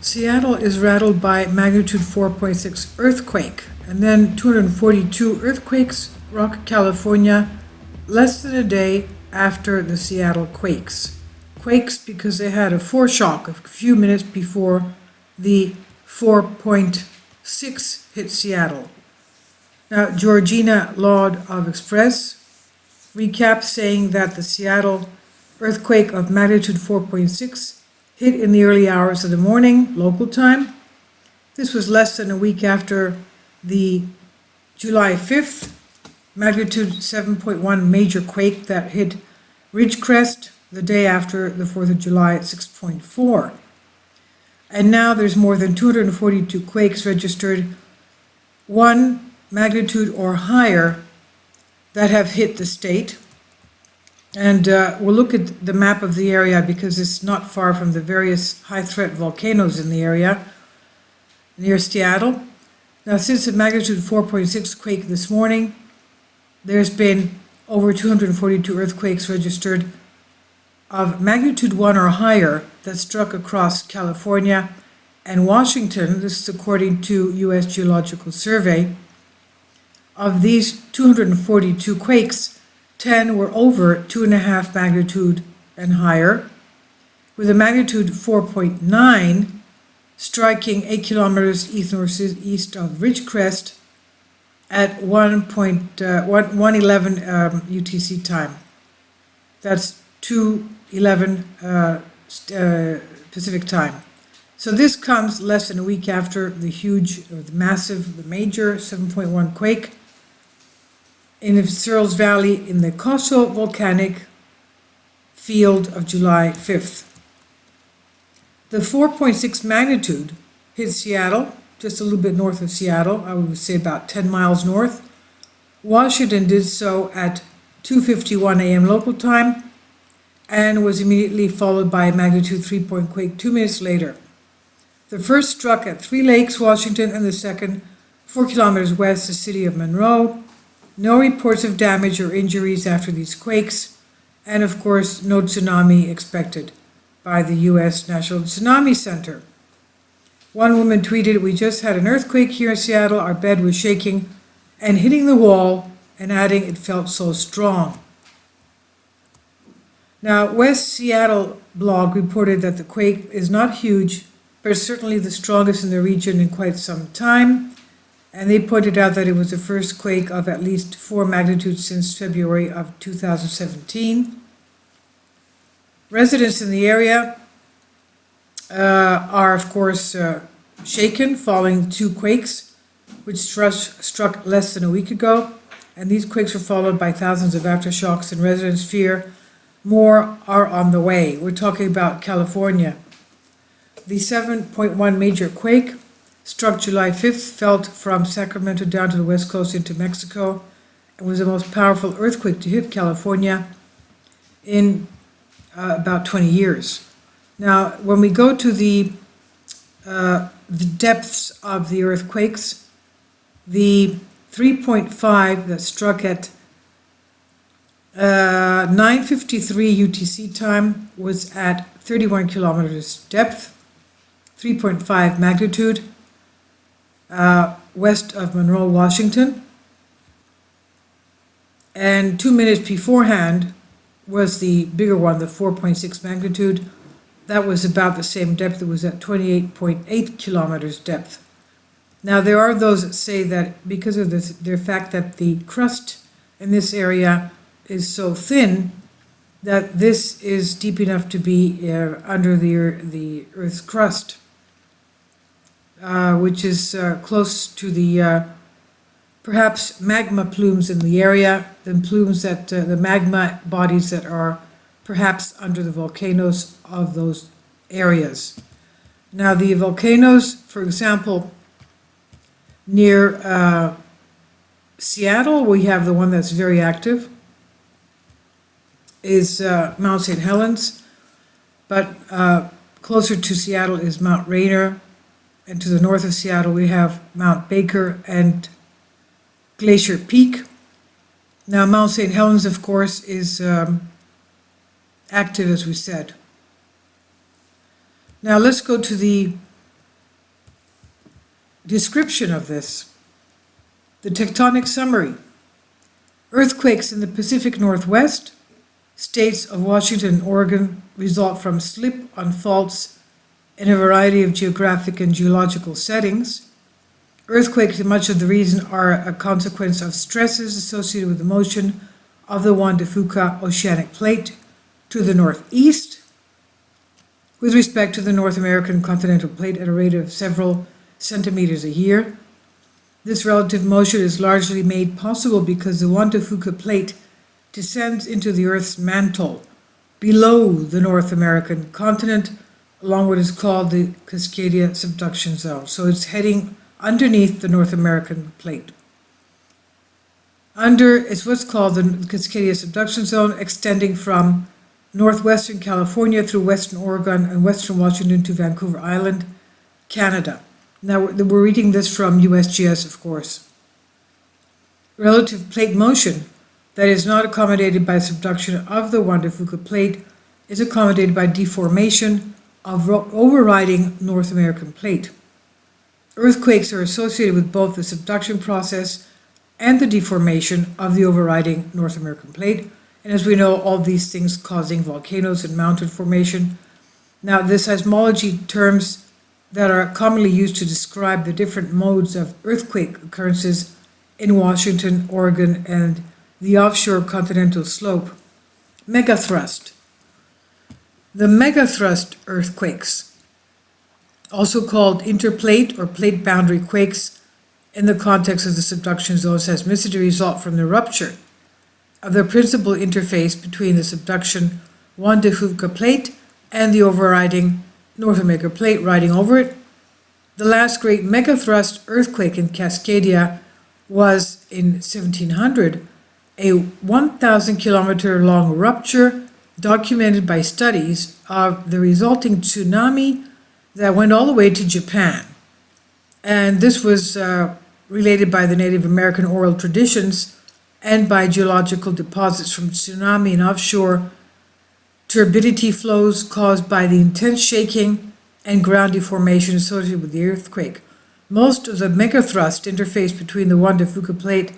Seattle is rattled by magnitude 4.6 earthquake, and then 242 earthquakes rock California less than a day after the Seattle Quakes. Quakes because they had a foreshock a few minutes before the 4.6 hit Seattle. Now, Georgina Laud of Express recaps saying that the Seattle earthquake of magnitude 4.6 hit in the early hours of the morning, local time. This was less than a week after the July 5th magnitude 7.1 major quake that hit Ridgecrest the day after the 4th of July at 6.4. And now there's more than 242 quakes registered, 1 magnitude or higher, that have hit the state. And we'll look at the map of the area because it's not far from the various high-threat volcanoes in the area near Seattle. Now, since the magnitude 4.6 quake this morning, there's been over 242 earthquakes registered of magnitude 1 or higher that struck across California and Washington. This is according to U.S. Geological Survey. Of these 242 quakes, 10 were over 2.5 magnitude and higher, with a magnitude 4.9 striking 8 kilometers east of Ridgecrest at 1:11 UTC time. That's 2:11 Pacific time. So this comes less than a week after the major 7.1 quake in the Searles Valley in the Coso volcanic field of July 5th. The 4.6 magnitude hit Seattle, just a little bit north of Seattle, I would say about 10 miles north. Washington did so at 2:51 a.m. local time and was immediately followed by a magnitude 3 quake 2 minutes later. The first struck at Three Lakes, Washington, and the second 4 kilometers west of the city of Monroe. No reports of damage or injuries after these quakes, and of course, no tsunami expected by the U.S. National Tsunami Center. One woman tweeted, "We just had an earthquake here in Seattle. Our bed was shaking and hitting the wall," and adding, "It felt so strong." Now, West Seattle blog reported that the quake is not huge, but certainly the strongest in the region in quite some time. And they pointed out that it was the first quake of at least 4 magnitudes since February of 2017. Residents in the area are, of course, shaken following 2 quakes, which struck less than a week ago. And these quakes were followed by thousands of aftershocks, and residents fear more are on the way. We're talking about California. The 7.1 major quake struck July 5th, felt from Sacramento down to the west coast into Mexico, and was the most powerful earthquake to hit California in about 20 years. Now, when we go to the depths of the earthquakes, the 3.5 that struck at 9:53 UTC time was at 31 kilometers depth, 3.5 magnitude, west of Monroe, Washington. And 2 minutes beforehand was the bigger one, the 4.6 magnitude. That was about the same depth. It was at 28.8 kilometers depth. Now, there are those that say that because of the fact that the crust in this area is so thin, that this is deep enough to be under the Earth's crust, which is close to the perhaps magma plumes in the area, the plumes that the magma bodies that are perhaps under the volcanoes of those areas. Now, the volcanoes, for example, near Seattle, we have the one that's very active, is Mount St. Helens, but closer to Seattle is Mount Rainier, and to the north of Seattle we have Mount Baker and Glacier Peak. Now, Mount St. Helens, of course, is active, as we said. Now let's go to the description of this. The tectonic summary. Earthquakes in the Pacific Northwest, states of Washington and Oregon result from slip on faults in a variety of geographic and geological settings. Earthquakes in much of the region are a consequence of stresses associated with the motion of the Juan de Fuca oceanic plate to the northeast, with respect to the North American continental plate at a rate of several centimeters a year. This relative motion is largely made possible because the Juan de Fuca plate descends into the Earth's mantle below the North American continent along what is called the Cascadia subduction zone. So it's heading underneath the North American plate. It's what's called the Cascadia subduction zone, extending from northwestern California through western Oregon and western Washington to Vancouver Island, Canada. Now, we're reading this from USGS, of course. Relative plate motion that is not accommodated by subduction of the Juan de Fuca plate is accommodated by deformation of overriding North American plate. Earthquakes are associated with both the subduction process and the deformation of the overriding North American plate. And as we know, all these things causing volcanoes and mountain formation. Now, the seismology terms that are commonly used to describe the different modes of earthquake occurrences in Washington, Oregon, and the offshore continental slope. Megathrust. The megathrust earthquakes, also called interplate or plate boundary quakes in the context of the subduction zone seismicity, result from the rupture of the principal interface between the subduction Juan de Fuca plate and the overriding North American plate riding over it. The last great megathrust earthquake in Cascadia was in 1700, a 1,000 kilometer long rupture documented by studies of the resulting tsunami that went all the way to Japan. And this was related by the Native American oral traditions and by geological deposits from tsunami and offshore turbidity flows caused by the intense shaking and ground deformation associated with the earthquake. Most of the megathrust interface between the Juan de Fuca plate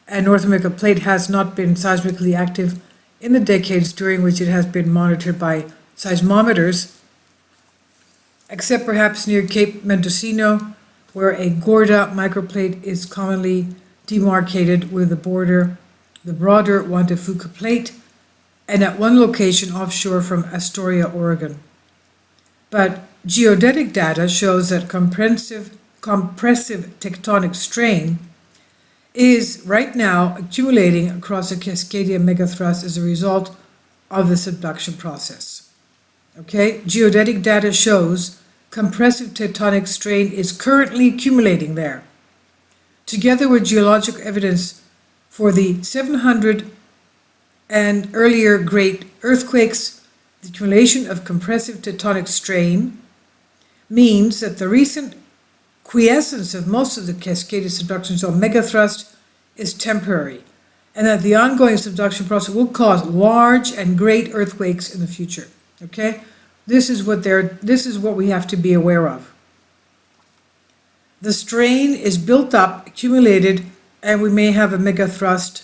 and North American plate has not been seismically active in the decades during which it has been monitored by seismometers, except perhaps near Cape Mendocino, where a Gorda microplate is commonly demarcated with the broader Juan de Fuca plate, and at one location offshore from Astoria, Oregon. But geodetic data shows that compressive tectonic strain is right now accumulating across the Cascadia megathrust as a result of the subduction process. Okay, geodetic data shows compressive tectonic strain is currently accumulating there. Together with geologic evidence for the 700 and earlier great earthquakes, the accumulation of compressive tectonic strain means that the recent quiescence of most of the Cascadia subduction zone megathrust is temporary, and that the ongoing subduction process will cause large and great earthquakes in the future. Okay? This is what we have to be aware of. The strain is built up, accumulated, and we may have a megathrust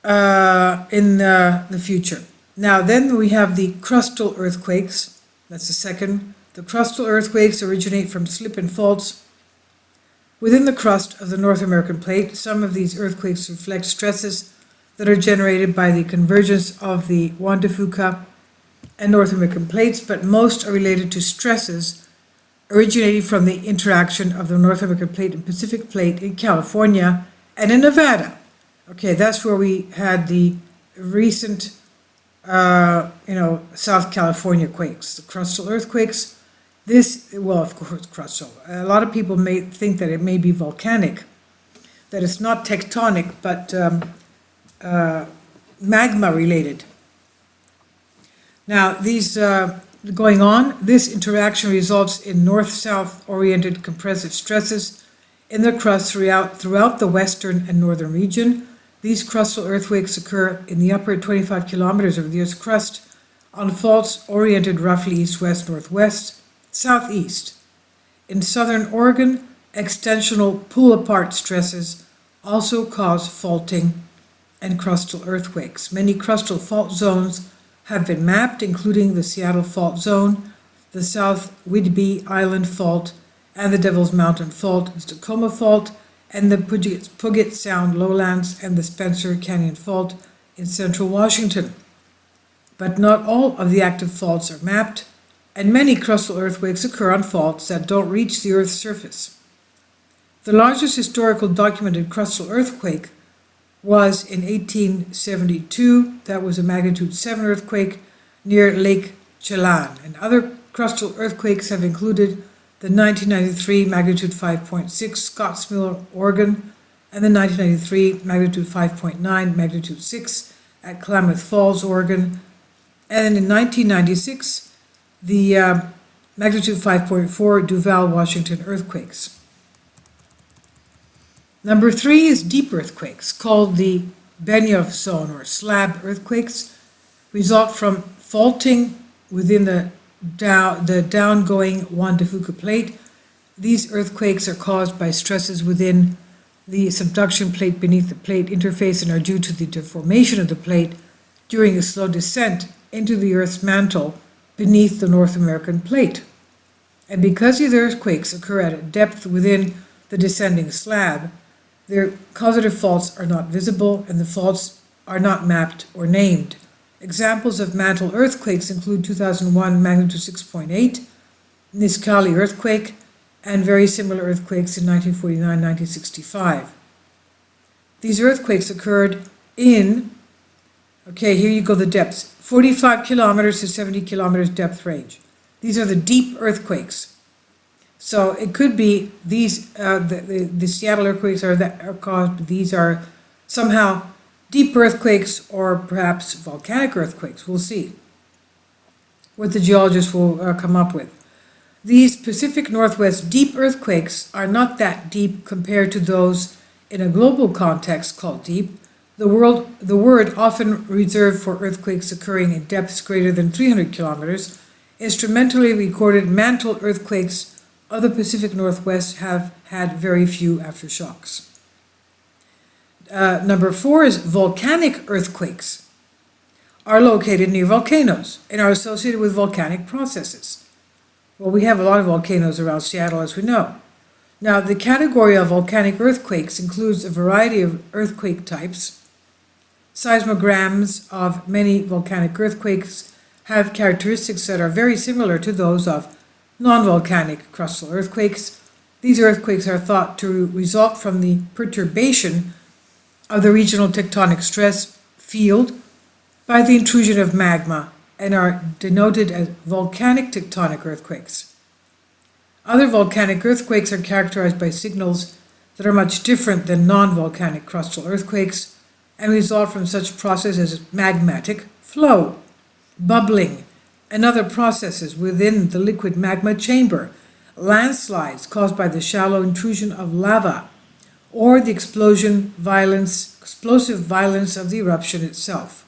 in the future. Now, then we have the crustal earthquakes. That's the second. The crustal earthquakes originate from slip and faults within the crust of the North American plate. Some of these earthquakes reflect stresses that are generated by the convergence of the Juan de Fuca and North American plates, but most are related to stresses originating from the interaction of the North American plate and Pacific plate in California and in Nevada. Okay, that's where we had the recent, South California quakes, the crustal earthquakes. Of course, crustal. A lot of people may think that it may be volcanic, that it's not tectonic, but magma related. Now, these going on, this interaction results in north-south oriented compressive stresses in the crust throughout the western and northern region. These crustal earthquakes occur in the upper 25 kilometers of the Earth's crust on faults oriented roughly east-west, northwest, southeast. In southern Oregon, extensional pull-apart stresses also cause faulting and crustal earthquakes. Many crustal fault zones have been mapped, including the Seattle Fault Zone, the South Whidbey Island Fault, and the Devil's Mountain Fault, the Tacoma Fault, and the Puget Sound Lowlands, and the Spencer Canyon Fault in central Washington. But not all of the active faults are mapped, and many crustal earthquakes occur on faults that don't reach the Earth's surface. The largest historical documented crustal earthquake was in 1872. That was a magnitude 7 earthquake near Lake Chelan. And other crustal earthquakes have included the 1993 magnitude 5.6 Scottsmill, Oregon, and the 1993 magnitude 5.9 magnitude 6 at Klamath Falls, Oregon. And in 1996, the magnitude 5.4 Duval, Washington earthquakes. Number 3 is deep earthquakes, called the Benioff zone or slab earthquakes, result from faulting within the downgoing Juan de Fuca plate. These earthquakes are caused by stresses within the subduction plate beneath the plate interface and are due to the deformation of the plate during a slow descent into the Earth's mantle beneath the North American plate. And because these earthquakes occur at a depth within the descending slab, their causative faults are not visible and the faults are not mapped or named. Examples of mantle earthquakes include 2001 magnitude 6.8, Nisqually earthquake, and very similar earthquakes in 1949-1965. These earthquakes occurred in, okay, here you go, the depths, 45 kilometers to 70 kilometers depth range. These are the deep earthquakes. So it could be these, the Seattle earthquakes are caused, these are somehow deep earthquakes or perhaps volcanic earthquakes. We'll see what the geologists will come up with. These Pacific Northwest deep earthquakes are not that deep compared to those in a global context called deep. The word often reserved for earthquakes occurring in depths greater than 300 kilometers. Instrumentally recorded mantle earthquakes of the Pacific Northwest have had very few aftershocks. Number 4 is volcanic earthquakes are located near volcanoes and are associated with volcanic processes. Well, we have a lot of volcanoes around Seattle, as we know. Now, the category of volcanic earthquakes includes a variety of earthquake types. Seismograms of many volcanic earthquakes have characteristics that are very similar to those of non-volcanic crustal earthquakes. These earthquakes are thought to result from the perturbation of the regional tectonic stress field by the intrusion of magma and are denoted as volcanic tectonic earthquakes. Other volcanic earthquakes are characterized by signals that are much different than non-volcanic crustal earthquakes and result from such processes as magmatic flow, bubbling, and other processes within the liquid magma chamber, landslides caused by the shallow intrusion of lava, or the explosive violence of the eruption itself.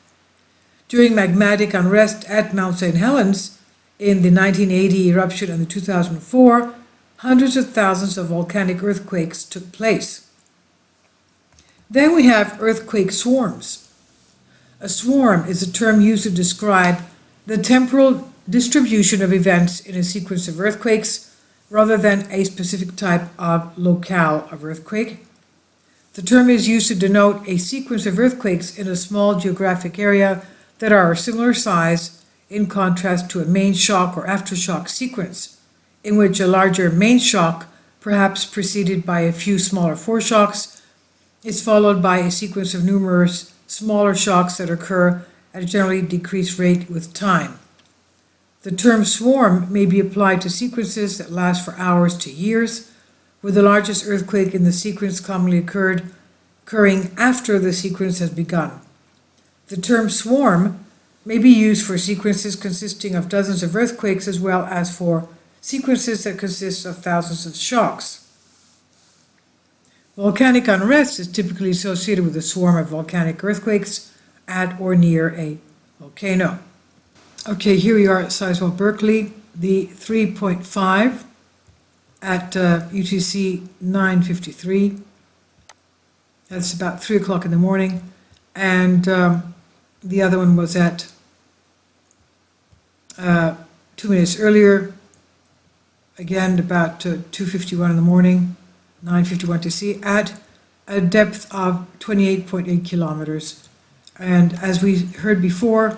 During magmatic unrest at Mount St. Helens in the 1980 eruption and the 2004, hundreds of thousands of volcanic earthquakes took place. Then we have earthquake swarms. A swarm is a term used to describe the temporal distribution of events in a sequence of earthquakes rather than a specific type of locale of earthquake. The term is used to denote a sequence of earthquakes in a small geographic area that are a similar size, in contrast to a main shock or aftershock sequence, in which a larger main shock, perhaps preceded by a few smaller foreshocks, is followed by a sequence of numerous smaller shocks that occur at a generally decreased rate with time. The term swarm may be applied to sequences that last for hours to years, with the largest earthquake in the sequence commonly occurring after the sequence has begun. The term swarm may be used for sequences consisting of dozens of earthquakes as well as for sequences that consist of thousands of shocks. Volcanic unrest is typically associated with a swarm of volcanic earthquakes at or near a volcano. Okay, here we are at Sizewell Berkeley. The 3.5 at UTC 9:53. That's about 3 o'clock in the morning. And the other one was at 2 minutes earlier, again about 2:51 in the morning, 9:51 TC, at a depth of 28.8 kilometers. And as we heard before,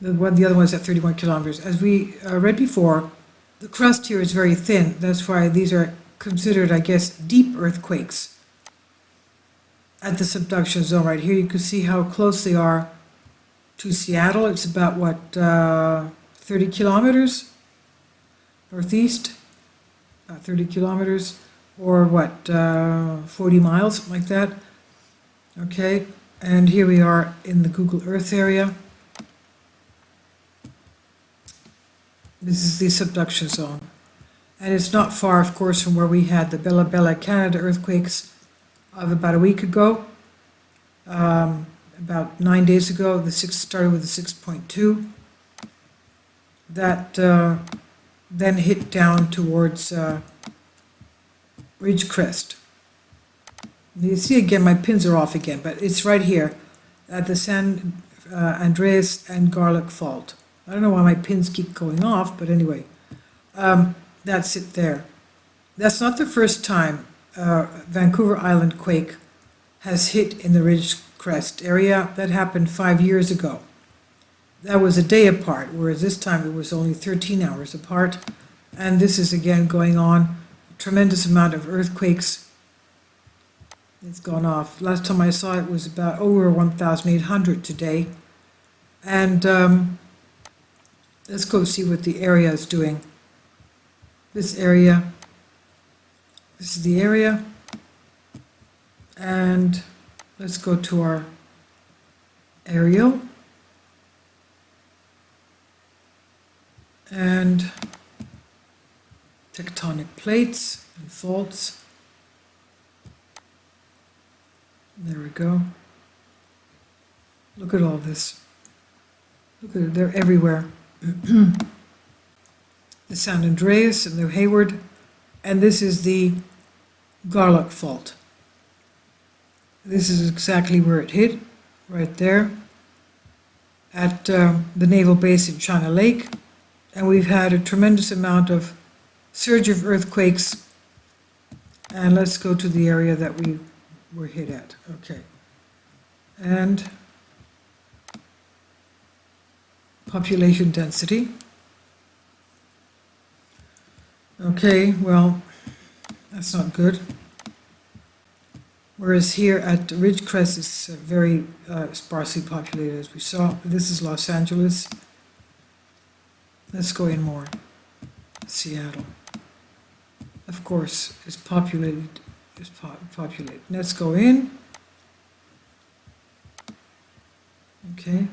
the other one is at 31 kilometers. As we read before, the crust here is very thin. That's why these are considered, I guess, deep earthquakes at the subduction zone. Right here you can see how close they are to Seattle. It's about, what, 30 kilometers northeast, about 30 kilometers, or what, 40 miles, something like that. Okay, and here we are in the Google Earth area. This is the subduction zone. And it's not far, of course, from where we had the Bella Bella, Canada earthquakes of about a week ago. About 9 days ago, the started with a 6.2. That then hit down towards Ridgecrest. You see again, my pins are off again, but it's right here at the San Andreas and Garlic Fault. I don't know why my pins keep going off, but anyway, that's it there. That's not the first time Vancouver Island quake has hit in the Ridgecrest area. That happened 5 years ago. That was a day apart, whereas this time it was only 13 hours apart. And this is again going on. A tremendous amount of earthquakes. It's gone off. Last time I saw it was about over 1,800 today. And let's go see what the area is doing. This area, this is the area. And let's go to our aerial. And tectonic plates and faults. There we go. Look at all this. Look at it, they're everywhere. The San Andreas and the Hayward, and this is the Garlock Fault. This is exactly where it hit, right there, at the naval base in China Lake. And we've had a tremendous amount of surge of earthquakes. And let's go to the area that we were hit at. Okay. And population density. Okay, well, that's not good. Whereas here at Ridgecrest, it's very sparsely populated, as we saw. This is Los Angeles. Let's go in more. Seattle, of course, is populated. Populated. Let's go in. Okay.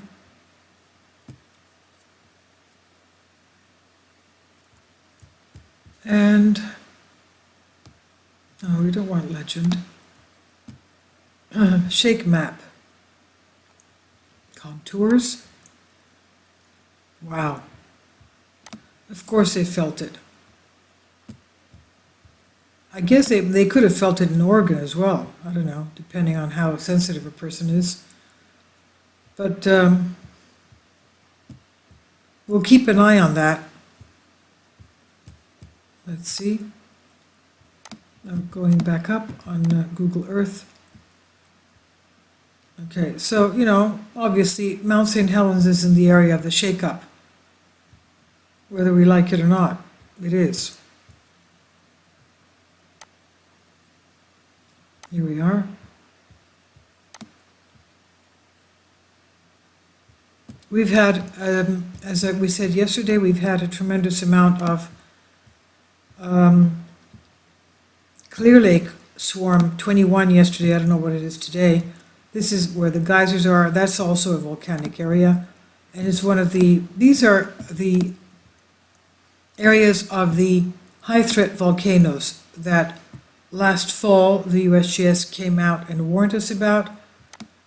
And no, we don't want legend. Shake map. Contours. Wow. Of course they felt it. I guess they could have felt it in Oregon as well. I don't know, depending on how sensitive a person is. But we'll keep an eye on that. Let's see. I'm going back up on Google Earth. Okay, so, you know, obviously Mount St. Helens is in the area of the shake-up. Whether we like it or not, it is. Here we are. We've had, as we said yesterday, we've had a tremendous amount of Clear Lake Swarm 21 yesterday. I don't know what it is today. This is where the geysers are. That's also a volcanic area. And it's one of the, these are the areas of the high threat volcanoes that last fall the USGS came out and warned us about.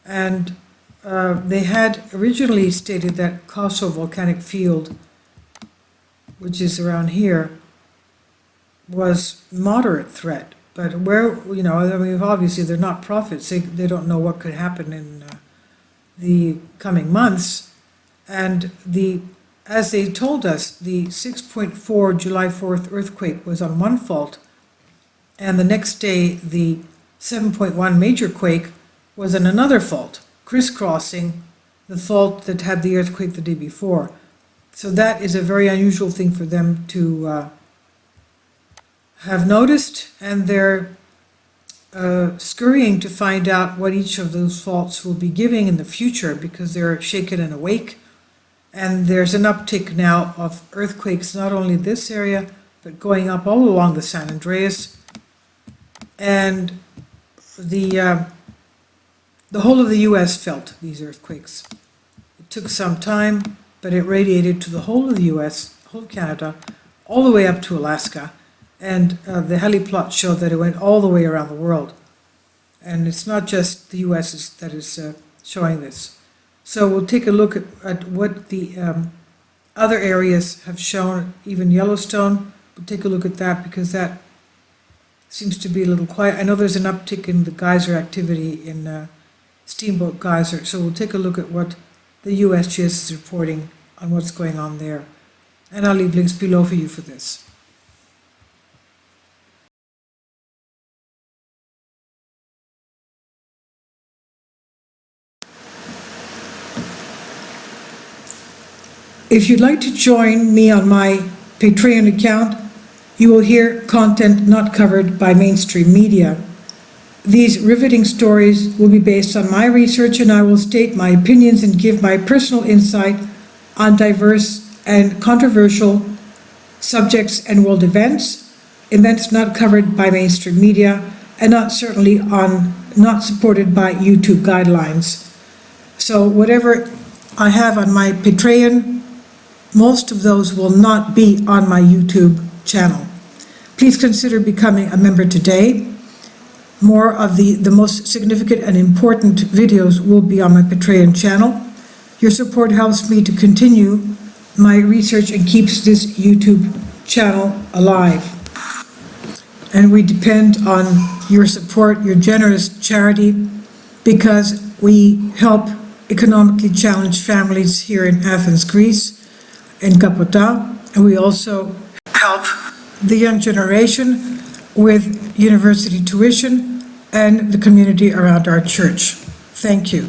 And they had originally stated that Kosovo volcanic field, which is around here, was moderate threat. But where, I mean, obviously they're not prophets. They don't know what could happen in the coming months. And as they told us, the 6.4 July 4th earthquake was on one fault, and the next day the 7.1 major quake was on another fault, crisscrossing the fault that had the earthquake the day before. So that is a very unusual thing for them to have noticed, and they're scurrying to find out what each of those faults will be giving in the future, because they're shaken and awake. And there's an uptick now of earthquakes, not only this area, but going up all along the San Andreas. And the whole of the US felt these earthquakes. It took some time, but it radiated to the whole of the US, whole of Canada, all the way up to Alaska. And the heliplots show that it went all the way around the world. And it's not just the US that is showing this. So we'll take a look at what the other areas have shown, even Yellowstone. We'll take a look at that, because that seems to be a little quiet. I know there's an uptick in the geyser activity in Steamboat Geyser. So we'll take a look at what the USGS is reporting on what's going on there. And I'll leave links below for you for this. If you'd like to join me on my Patreon account, you will hear content not covered by mainstream media. These riveting stories will be based on my research, and I will state my opinions and give my personal insight on diverse and controversial subjects and world events not covered by mainstream media, and not supported by YouTube guidelines. So whatever I have on my Patreon, most of those will not be on my YouTube channel. Please consider becoming a member today. More of the most significant and important videos will be on my Patreon channel. Your support helps me to continue my research and keeps this YouTube channel alive. And we depend on your support, your generous charity, because we help economically challenged families here in Athens, Greece, in Kapota, and we also help the young generation with university tuition and the community around our church. Thank you.